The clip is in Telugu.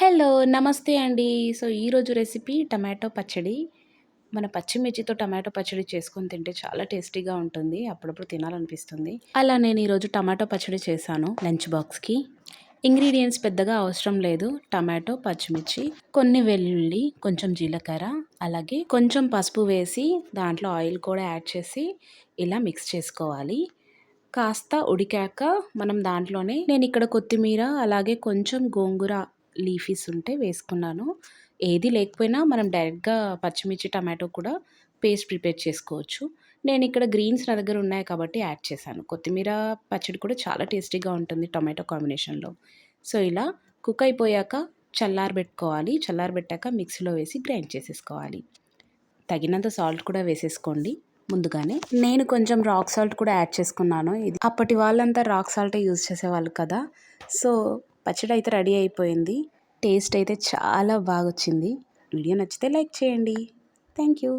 హలో! నమస్తే అండి. సో, ఈరోజు రెసిపీ టమాటో పచ్చడి. మన పచ్చిమిర్చితో టమాటో పచ్చడి చేసుకొని తింటే చాలా టేస్టీగా ఉంటుంది. అప్పుడప్పుడు తినాలనిపిస్తుంది. అలా నేను ఈరోజు టమాటో పచ్చడి చేశాను లంచ్ బాక్స్‌కి. ఇంగ్రీడియెంట్స్ పెద్దగా అవసరం లేదు. టమాటో, పచ్చిమిర్చి, కొన్ని వెల్లుల్లి, కొంచెం జీలకర్ర, అలాగే కొంచెం పసుపు వేసి దాంట్లో ఆయిల్ కూడా యాడ్ చేసి ఇలా మిక్స్ చేసుకోవాలి. కాస్త ఉడికాక మనం దాంట్లోనే నేనిక్కడ కొత్తిమీర, అలాగే కొంచెం గోంగూర లీఫీస్ ఉంటే వేసుకున్నాను. ఏది లేకపోయినా మనం డైరెక్ట్‌గా పచ్చిమిర్చి, టమాటో కూడా పేస్ట్ ప్రిపేర్ చేసుకోవచ్చు. నేనిక్కడ గ్రీన్స్ నా దగ్గర ఉన్నాయి కాబట్టి యాడ్ చేశాను. కొత్తిమీర పచ్చడి కూడా చాలా టేస్టీగా ఉంటుంది టొమాటో కాంబినేషన్‌లో. సో, ఇలా కుక్ అయిపోయాక చల్లారబెట్టుకోవాలి. చల్లారబెట్టాక మిక్సీలో వేసి గ్రైండ్ చేసేసుకోవాలి. తగినంత సాల్ట్ కూడా వేసేసుకోండి ముందుగానే. నేను కొంచెం రాక్ సాల్ట్ కూడా యాడ్ చేసుకున్నాను. ఇది అప్పటి వాళ్ళంతా రాక్ సాల్టే యూజ్ చేసేవాళ్ళు కదా! సో, పచ్చడి అయితే రెడీ అయిపోయింది. టేస్ట్ అయితే చాలా బాగొచ్చింది. వీడియో నచ్చితే లైక్ చేయండి. Thank you.